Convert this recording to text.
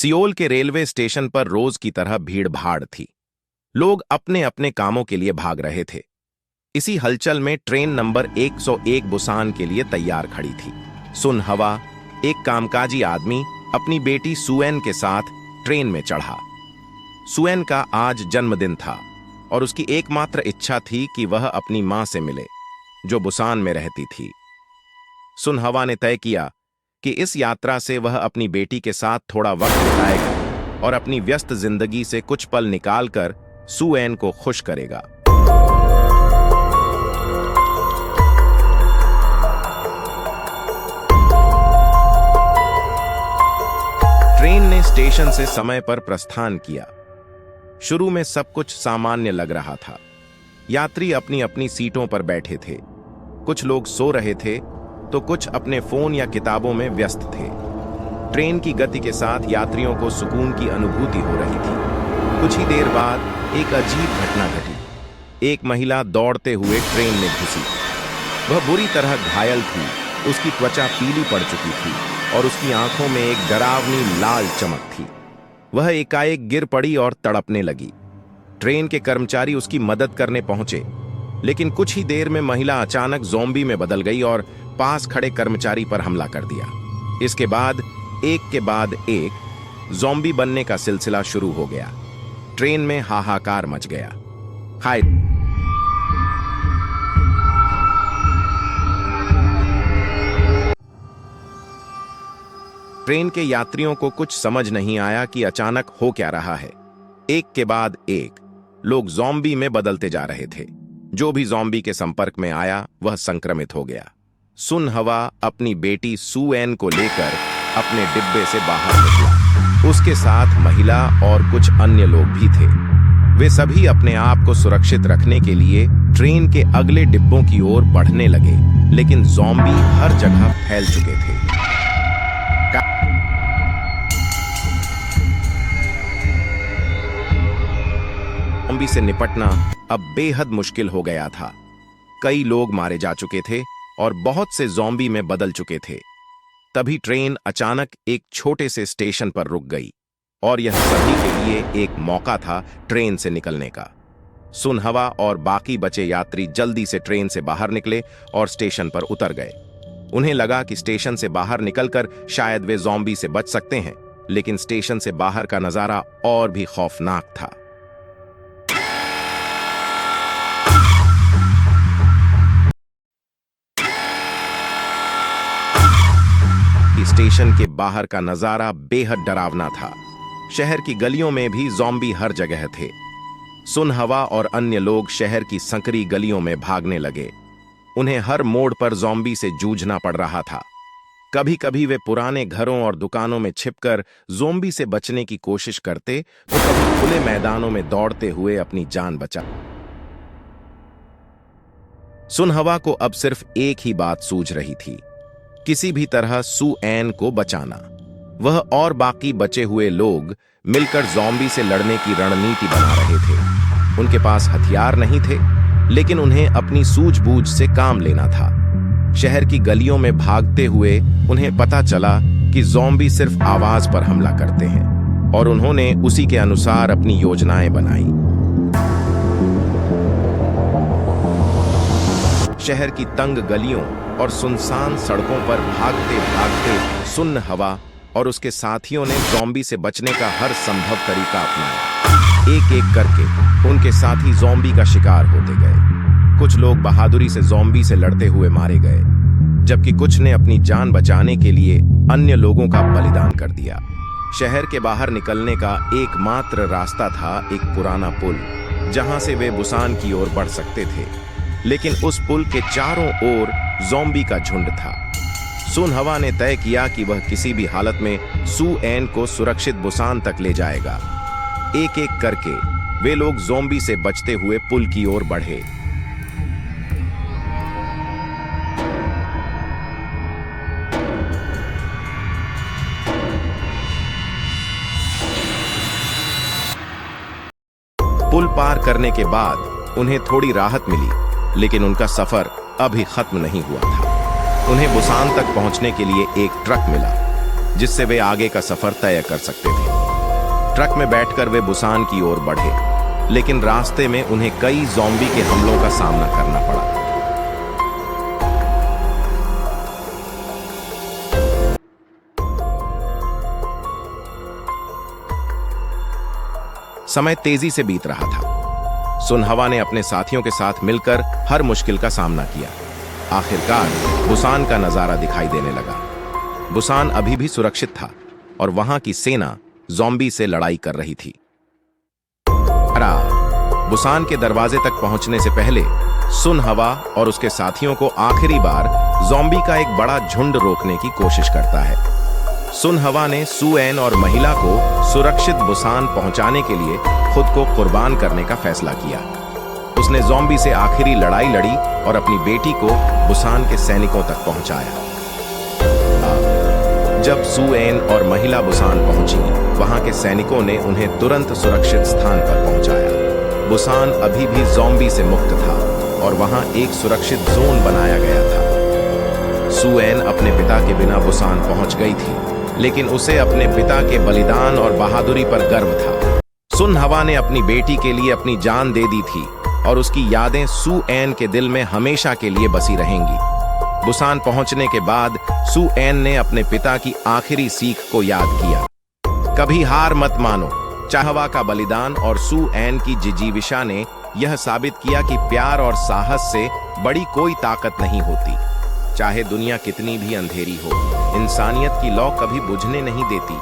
Seoul के railway station पर रोज की तरह भीड़ भाड़ थी। लोग अपने अपने कामों के लिए भाग रहे थे। इसी हलचल में ट्रेन नंबर 101 बुसान के लिए तैयार खड़ी थी। सुन हवा, एक कामकाजी आदमी, अपनी बेटी सुएन के साथ ट्रेन में चढ़ा। सुएन का आज जन्मदिन था और उसकी एकमात्र इच्छा थी कि वह अपनी मां से मिले, जो बुसान में रहती थी। सुन हवा ने तय किया कि इस यात्रा से वह अपनी बेटी के साथ थोड़ा वक्त बिताएगा और अपनी व्यस्त जिंदगी से कुछ पल निकालकर सुएन को खुश करेगा। ट्रेन ने स्टेशन से समय पर प्रस्थान किया। शुरू में सब कुछ सामान्य लग रहा था। यात्री अपनी अपनी सीटों पर बैठे थे। कुछ लोग सो रहे थे तो कुछ अपने फोन या किताबों में व्यस्त थे। ट्रेन की गति के साथ यात्रियों को सुकून की अनुभूति हो रही थी। कुछ ही देर बाद एक अजीब घटना घटी। एक महिला दौड़ते हुए ट्रेन में घुसी। वह बुरी तरह घायल थी। उसकी त्वचा पीली पड़ चुकी थी और उसकी आंखों में एक डरावनी लाल चमक थी। वह एकाएक गिर पड़ी और तड़पने लगी। ट्रेन के कर्मचारी उसकी मदद करने पहुंचे, लेकिन कुछ ही देर में महिला अचानक ज़ॉम्बी में बदल गई और पास खड़े कर्मचारी पर हमला कर दिया। इसके बाद एक के बाद एक ज़ॉम्बी बनने का सिलसिला शुरू हो गया। ट्रेन में हाहाकार मच गया। हाय, ट्रेन के यात्रियों को कुछ समझ नहीं आया कि अचानक हो क्या रहा है। एक के बाद एक लोग ज़ॉम्बी में बदलते जा रहे थे। जो भी ज़ॉम्बी के संपर्क में आया वह संक्रमित हो गया। सुन हवा अपनी बेटी सुएन को लेकर अपने डिब्बे से बाहर निकला। उसके साथ महिला और कुछ अन्य लोग भी थे। वे सभी अपने आप को सुरक्षित रखने के लिए ट्रेन के अगले डिब्बों की ओर बढ़ने लगे, लेकिन ज़ॉम्बी हर जगह फैल चुके थे। ज़ॉम्बी से निपटना अब बेहद मुश्किल हो गया था। कई लोग मारे जा चुके थे और बहुत से ज़ॉम्बी में बदल चुके थे। तभी ट्रेन अचानक एक छोटे से स्टेशन पर रुक गई और यह सभी के लिए एक मौका था ट्रेन से निकलने का। सुन हवा और बाकी बचे यात्री जल्दी से ट्रेन से बाहर निकले और स्टेशन पर उतर गए। उन्हें लगा कि स्टेशन से बाहर निकलकर शायद वे ज़ॉम्बी से बच सकते हैं, लेकिन स्टेशन से बाहर का नजारा और भी खौफनाक था। स्टेशन के बाहर का नजारा बेहद डरावना था। शहर की गलियों में भी ज़ॉम्बी हर जगह थे। सुन हवा और अन्य लोग शहर की संकरी गलियों में भागने लगे। उन्हें हर मोड़ पर ज़ॉम्बी से जूझना पड़ रहा था। कभी कभी वे पुराने घरों और दुकानों में छिपकर ज़ॉम्बी से बचने की कोशिश करते तो कभी खुले मैदानों में दौड़ते हुए अपनी जान बचा। सुन हवा को अब सिर्फ एक ही बात सूझ रही थी, किसी भी तरह सुएन को बचाना। वह और बाकी बचे हुए लोग मिलकर ज़ॉम्बी से लड़ने की रणनीति बना रहे थे। उनके पास हथियार नहीं थे, लेकिन उन्हें अपनी सूझबूझ से काम लेना था। शहर की गलियों में भागते हुए उन्हें पता चला कि ज़ॉम्बी सिर्फ आवाज पर हमला करते हैं और उन्होंने उसी के अनुसार अपनी योजनाएं बनाई। शहर की तंग गलियों और सुनसान सड़कों पर भागते भागते सुन हवा और उसके साथियों ने ज़ॉम्बी से बचने का हर संभव तरीका अपनाया। एक एक करके उनके साथी ज़ॉम्बी का शिकार होते गए। कुछ लोग बहादुरी से ज़ॉम्बी से लड़ते हुए मारे गए, जबकि कुछ ने अपनी जान बचाने के लिए अन्य लोगों का बलिदान कर दिया। शहर के बाहर निकलने का एकमात्र रास्ता था एक पुराना पुल, जहां से वे बुसान की ओर बढ़ सकते थे, लेकिन उस पुल के चारों ओर ज़ॉम्बी का झुंड था। सुन हवा ने तय किया कि वह किसी भी हालत में सुएन को सुरक्षित बुसान तक ले जाएगा। एक एक करके वे लोग ज़ॉम्बी से बचते हुए पुल की ओर बढ़े। पुल पार करने के बाद उन्हें थोड़ी राहत मिली, लेकिन उनका सफर अभी खत्म नहीं हुआ था। उन्हें बुसान तक पहुंचने के लिए एक ट्रक मिला। जिससे वे आगे का सफर तय कर सकते थे। ट्रक में बैठकर वे बुसान की ओर बढ़े, लेकिन रास्ते में उन्हें कई ज़ॉम्बी के हमलों का सामना करना पड़ा। समय तेजी से बीत रहा था। सुनहवा ने अपने साथियों के साथ मिलकर हर मुश्किल का सामना किया। आखिरकार बुसान का नजारा दिखाई देने लगा। बुसान अभी भी सुरक्षित था और वहां की सेना ज़ॉम्बी से लड़ाई कर रही थी। बुसान के दरवाजे तक पहुंचने से पहले सुनहवा और उसके साथियों को आखिरी बार ज़ॉम्बी का एक बड़ा झुंड रोकने की कोशिश करता है। सुनहवा ने सुएन और महिला को सुरक्षित बुसान पहुंचाने के लिए खुद को कुर्बान करने का फैसला किया। उसने ज़ॉम्बी से आखिरी लड़ाई लड़ी और अपनी बेटी को बुसान के सैनिकों तक पहुंचाया। जब सुएन और महिला बुसान पहुंची, वहां के सैनिकों ने उन्हें तुरंत सुरक्षित स्थान पर पहुंचाया। बुसान अभी भी ज़ॉम्बी से मुक्त था और वहां एक सुरक्षित जोन बनाया गया था। सुएन अपने पिता के बिना बुसान पहुंच गई थी, लेकिन उसे अपने पिता के बलिदान और बहादुरी पर गर्व था। सुनहवा ने अपनी बेटी के लिए अपनी जान दे दी थी और उसकी यादें सुएन के दिल में हमेशा के लिए बसी रहेंगी। बुसान पहुंचने के बाद सुएन ने अपने पिता की आखिरी सीख को याद किया, कभी हार मत मानो। चाहवा का बलिदान और सुएन की जिजीविशा ने यह साबित किया कि प्यार और साहस से बड़ी कोई ताकत नहीं होती। चाहे दुनिया कितनी भी अंधेरी हो, इंसानियत की लौ कभी बुझने नहीं देती।